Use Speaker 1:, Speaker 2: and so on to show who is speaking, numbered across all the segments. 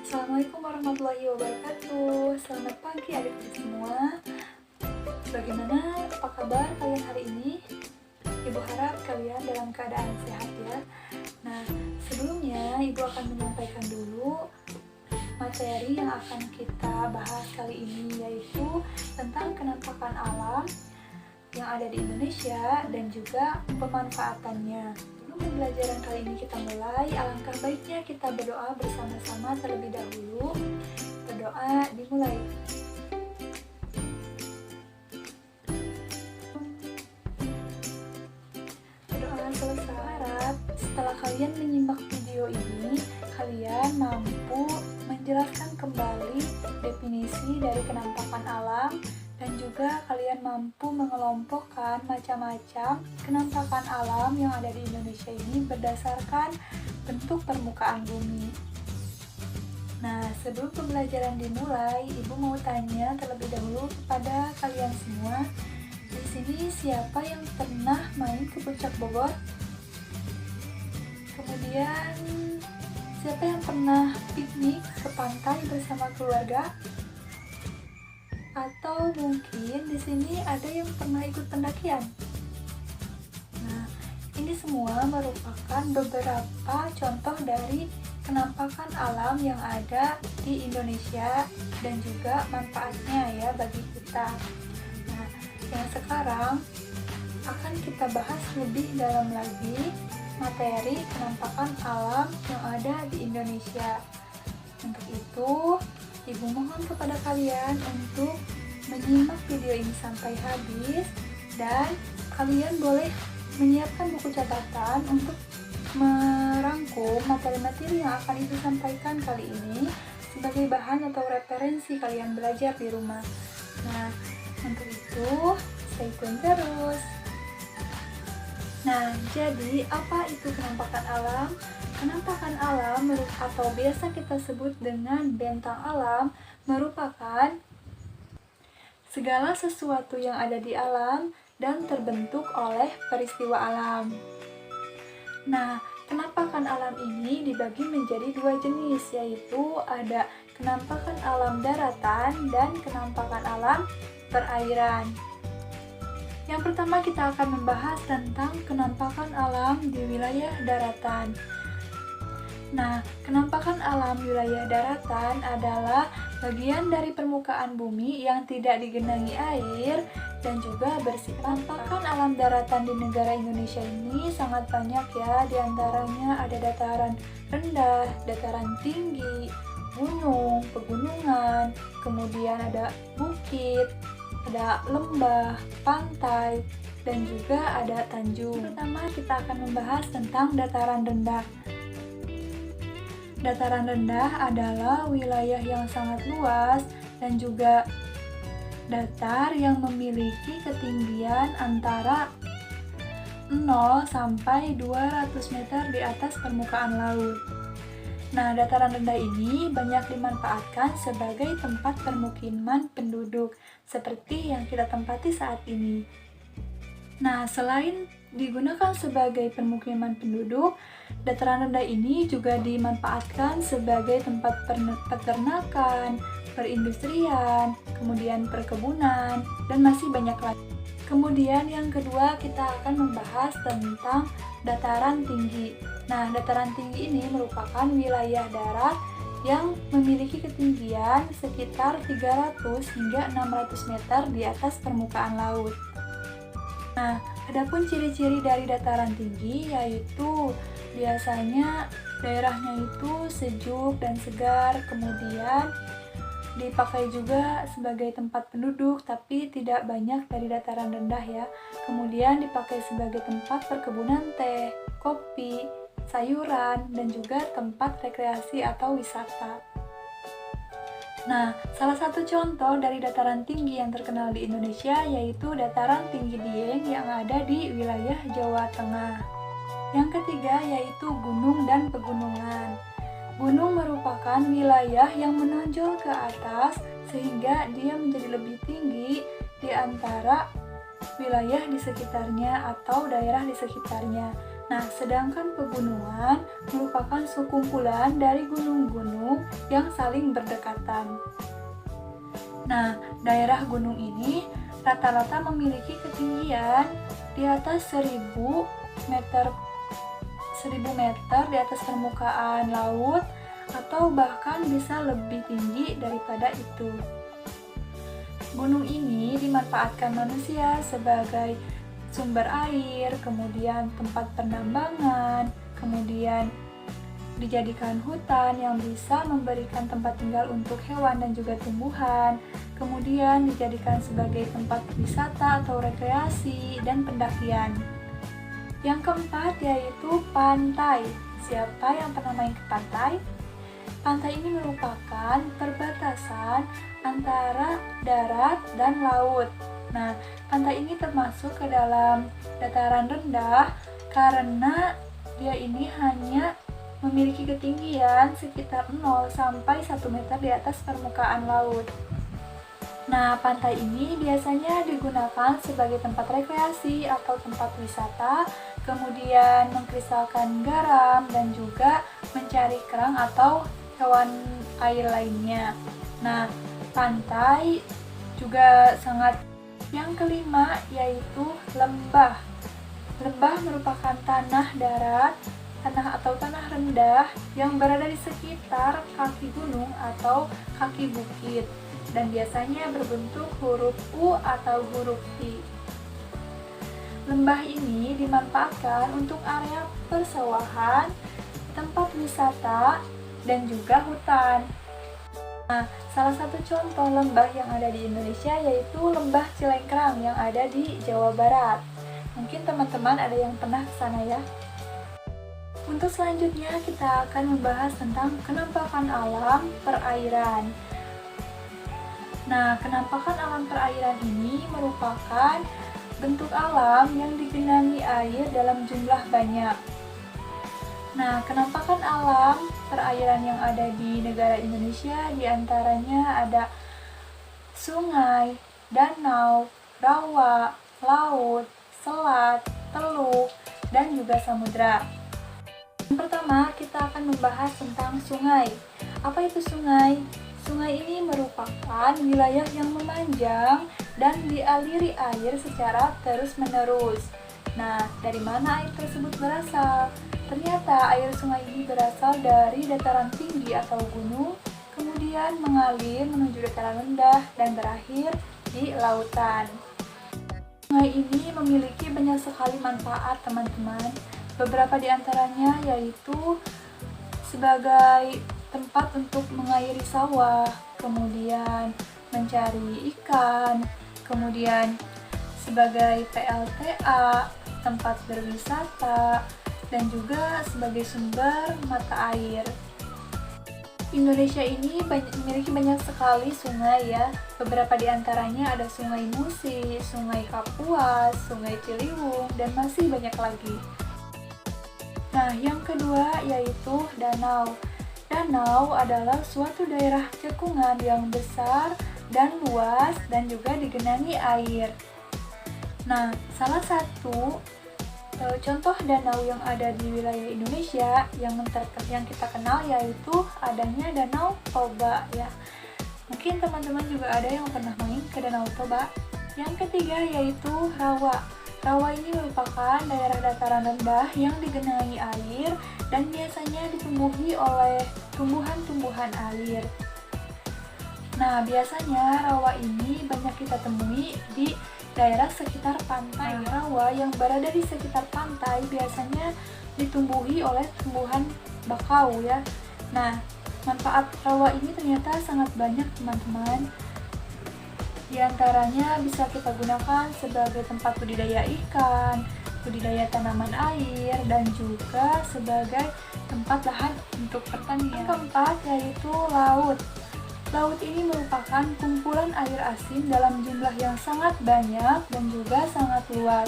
Speaker 1: Assalamualaikum warahmatullahi wabarakatuh. Selamat pagi adik-adik semua. Bagaimana, apa kabar kalian hari ini? Ibu harap kalian dalam keadaan sehat ya. Nah, sebelumnya Ibu akan menyampaikan dulu materi yang akan kita bahas kali ini, yaitu tentang kenampakan alam yang ada di Indonesia dan juga pemanfaatannya. Sebelum pembelajaran kali ini kita mulai, alangkah baiknya kita berdoa bersama-sama terlebih dahulu. Berdoa dimulai. Berdoa selesai. Harap setelah kalian menyimak video ini, kalian mampu menjelaskan kembali definisi dari kenampakan alam dan juga kalian mampu mengelompokkan macam-macam kenampakan alam yang ada di Indonesia ini berdasarkan bentuk permukaan bumi. Nah, sebelum pembelajaran dimulai, Ibu mau tanya terlebih dahulu kepada kalian semua. Di sini siapa yang pernah main ke Puncak Bogor? Kemudian siapa yang pernah piknik ke pantai bersama keluarga? Atau mungkin di sini ada yang pernah ikut pendakian? Nah, ini semua merupakan beberapa contoh dari kenampakan alam yang ada di Indonesia dan juga manfaatnya ya bagi kita. Nah, yang sekarang akan kita bahas lebih dalam lagi materi kenampakan alam yang ada di Indonesia. Untuk itu, Ibu mohon kepada kalian untuk menyimak video ini sampai habis dan kalian boleh menyiapkan buku catatan untuk merangkum materi-materi yang akan Ibu sampaikan kali ini sebagai bahan atau referensi kalian belajar di rumah. Nah, untuk itu stay tune terus. Nah, jadi apa itu kenampakan alam? Kenampakan alam atau biasa kita sebut dengan bentang alam merupakan segala sesuatu yang ada di alam dan terbentuk oleh peristiwa alam. Nah, kenampakan alam ini dibagi menjadi dua jenis, yaitu ada kenampakan alam daratan dan kenampakan alam perairan. Yang pertama kita akan membahas tentang kenampakan alam di wilayah daratan. Nah, kenampakan alam wilayah daratan adalah bagian dari permukaan bumi yang tidak digenangi air dan juga bersifat. Kenampakan alam daratan di negara Indonesia ini sangat banyak ya, diantaranya ada dataran rendah, dataran tinggi, gunung, pegunungan, kemudian ada bukit, ada lembah, pantai, dan juga ada tanjung. Pertama kita akan membahas tentang dataran rendah. Dataran rendah adalah wilayah yang sangat luas dan juga datar yang memiliki ketinggian antara 0 sampai 200 meter di atas permukaan laut. Nah, dataran rendah ini banyak dimanfaatkan sebagai tempat permukiman penduduk seperti yang kita tempati saat ini. Nah, selain digunakan sebagai permukiman penduduk, dataran rendah ini juga dimanfaatkan sebagai tempat peternakan, perindustrian, kemudian perkebunan, dan masih banyak lagi. Kemudian yang kedua kita akan membahas tentang dataran tinggi. Nah, dataran tinggi ini merupakan wilayah darat yang memiliki ketinggian sekitar 300 hingga 600 meter di atas permukaan laut. Nah, adapun ciri-ciri dari dataran tinggi yaitu biasanya daerahnya itu sejuk dan segar, kemudian dipakai juga sebagai tempat penduduk tapi tidak banyak dari dataran rendah ya. Kemudian dipakai sebagai tempat perkebunan teh, kopi, sayuran, dan juga tempat rekreasi atau wisata. Nah, salah satu contoh dari dataran tinggi yang terkenal di Indonesia yaitu dataran tinggi Dieng yang ada di wilayah Jawa Tengah. Yang ketiga yaitu gunung dan pegunungan. Gunung merupakan wilayah yang menonjol ke atas sehingga dia menjadi lebih tinggi di antara wilayah di sekitarnya atau daerah di sekitarnya. Nah, sedangkan pegunungan merupakan sekumpulan dari gunung-gunung yang saling berdekatan. Nah, daerah gunung ini rata-rata memiliki ketinggian di atas 1000 meter di atas permukaan laut, atau bahkan bisa lebih tinggi daripada itu. Gunung ini dimanfaatkan manusia sebagai sumber air, kemudian tempat penambangan, kemudian dijadikan hutan yang bisa memberikan tempat tinggal untuk hewan dan juga tumbuhan, kemudian dijadikan sebagai tempat wisata atau rekreasi dan pendakian. Yang keempat yaitu pantai. Siapa yang pernah main ke pantai? Pantai ini merupakan perbatasan antara darat dan laut. Nah, pantai ini termasuk ke dalam dataran rendah karena dia ini hanya memiliki ketinggian sekitar 0 sampai 1 meter di atas permukaan laut. Nah, pantai ini biasanya digunakan sebagai tempat rekreasi atau tempat wisata, kemudian mengkristalkan garam dan juga mencari kerang atau hewan air lainnya. Nah, pantai juga sangat. Yang kelima yaitu lembah. Lembah merupakan tanah darat, tanah atau tanah rendah yang berada di sekitar kaki gunung atau kaki bukit, dan biasanya berbentuk huruf U atau huruf I. Lembah ini dimanfaatkan untuk area persawahan, tempat wisata, dan juga hutan. Nah, salah satu contoh lembah yang ada di Indonesia yaitu Lembah Cilengkrang yang ada di Jawa Barat. Mungkin teman-teman ada yang pernah ke sana ya. Untuk selanjutnya kita akan membahas tentang kenampakan alam perairan. Nah, kenampakan alam perairan ini merupakan bentuk alam yang digenangi air dalam jumlah banyak. Nah, kenampakan alam perairan yang ada di negara Indonesia diantaranya ada sungai, danau, rawa, laut, selat, teluk, dan juga samudra. Yang pertama, kita akan membahas tentang sungai. Apa itu sungai? Sungai ini merupakan wilayah yang memanjang dan dialiri air secara terus-menerus. Nah, dari mana air tersebut berasal? Ternyata air sungai ini berasal dari dataran tinggi atau gunung, kemudian mengalir menuju dataran rendah dan berakhir di lautan. Sungai ini memiliki banyak sekali manfaat, teman-teman. Beberapa di antaranya yaitu sebagai tempat untuk mengairi sawah, kemudian mencari ikan, kemudian sebagai PLTA, tempat berwisata, dan juga sebagai sumber mata air. Indonesia ini memiliki banyak sekali sungai ya. Beberapa di antaranya ada Sungai Musi, Sungai Kapuas, Sungai Ciliwung, dan masih banyak lagi. Nah, yang kedua yaitu danau. Danau adalah suatu daerah cekungan yang besar dan luas dan juga digenangi air. Nah, salah satu contoh danau yang ada di wilayah Indonesia yang kita kenal yaitu adanya Danau Toba ya. Mungkin teman-teman juga ada yang pernah main ke Danau Toba. Yang ketiga yaitu rawa. Rawa ini merupakan daerah dataran rendah yang digenangi air dan biasanya ditumbuhi oleh tumbuhan-tumbuhan air. Nah, biasanya rawa ini banyak kita temui di daerah sekitar pantai. Rawa yang berada di sekitar pantai biasanya ditumbuhi oleh tumbuhan bakau ya. Nah, manfaat rawa ini ternyata sangat banyak, teman-teman. Di antaranya bisa kita gunakan sebagai tempat budidaya ikan, budidaya tanaman air, dan juga sebagai tempat lahan untuk pertanian. Yang keempat yaitu laut. Laut ini merupakan kumpulan air asin dalam jumlah yang sangat banyak dan juga sangat luas.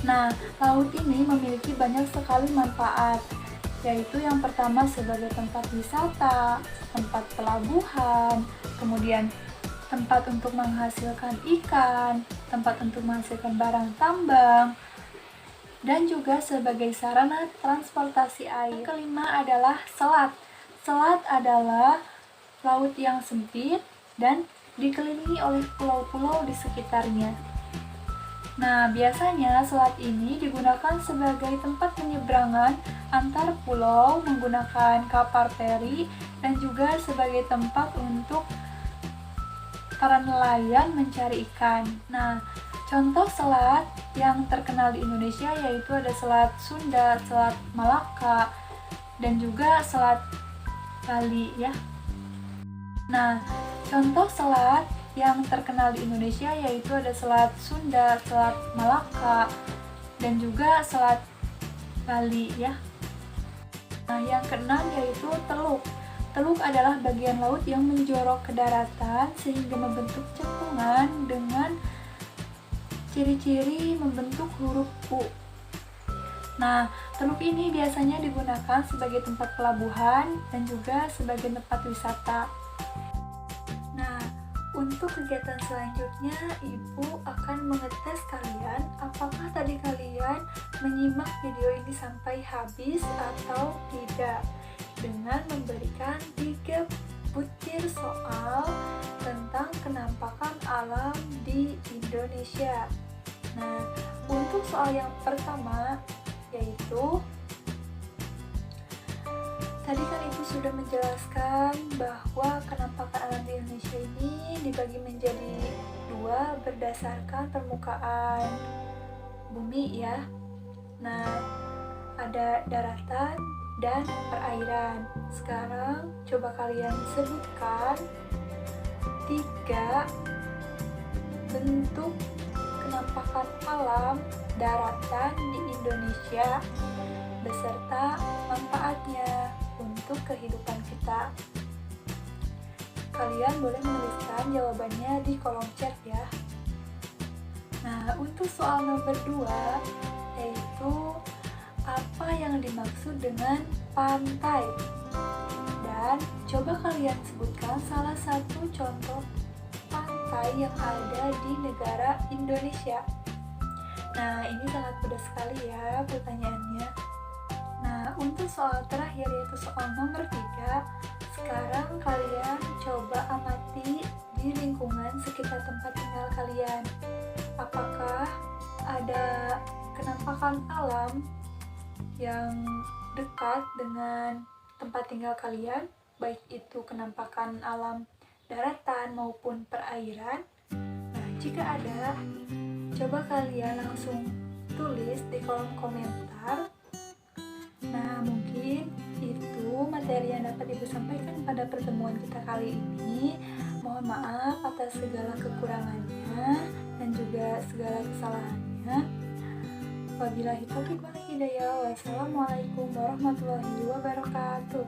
Speaker 1: Nah, laut ini memiliki banyak sekali manfaat, yaitu yang pertama sebagai tempat wisata, tempat pelabuhan, kemudian tempat untuk menghasilkan ikan, tempat untuk menghasilkan barang tambang, dan juga sebagai sarana transportasi air. Yang kelima adalah selat. Selat adalah laut yang sempit dan dikelilingi oleh pulau-pulau di sekitarnya. Nah, biasanya selat ini digunakan sebagai tempat penyeberangan antar pulau menggunakan kapal feri dan juga sebagai tempat untuk para nelayan mencari ikan. Nah, contoh selat yang terkenal di Indonesia yaitu ada Selat Sunda, Selat Malaka, dan juga Selat Bali ya. Nah, contoh selat yang terkenal di Indonesia yaitu ada Selat Sunda, Selat Malaka, dan juga Selat Bali ya. Nah, yang keenam yaitu teluk. Teluk adalah bagian laut yang menjorok ke daratan sehingga membentuk cekungan dengan ciri-ciri membentuk huruf U. Nah, teluk ini biasanya digunakan sebagai tempat pelabuhan dan juga sebagai tempat wisata. Nah, untuk kegiatan selanjutnya, Ibu akan mengetes kalian apakah tadi kalian menyimak video ini sampai habis atau tidak, dengan memberikan 3 butir soal tentang kenampakan alam di Indonesia. Nah, untuk soal yang pertama yaitu tadi kan Ibu sudah menjelaskan bahwa kenampakan alam di Indonesia ini dibagi menjadi 2 berdasarkan permukaan bumi ya. Nah, ada daratan dan perairan. Sekarang coba kalian sebutkan 3 bentuk kenampakan alam daratan di Indonesia beserta manfaatnya untuk kehidupan kita. Kalian boleh menuliskan jawabannya di kolom chat ya. Nah, untuk soal nomor 2 yaitu apa yang dimaksud dengan pantai? Dan coba kalian sebutkan salah satu contoh pantai yang ada di negara Indonesia. Nah, ini sangat mudah sekali ya pertanyaannya. Nah, untuk soal terakhir yaitu soal nomor 3, sekarang kalian coba amati di lingkungan sekitar tempat tinggal kalian. Apakah ada kenampakan alam yang dekat dengan tempat tinggal kalian, baik itu kenampakan alam daratan maupun perairan? Nah, jika ada, coba kalian langsung tulis di kolom komentar. Nah, mungkin itu materi yang dapat Ibu sampaikan pada pertemuan kita kali ini. Mohon maaf atas segala kekurangannya dan juga segala kesalahannya. Wabillahi taufiq wal hidayah. Wassalamualaikum warahmatullahi wabarakatuh.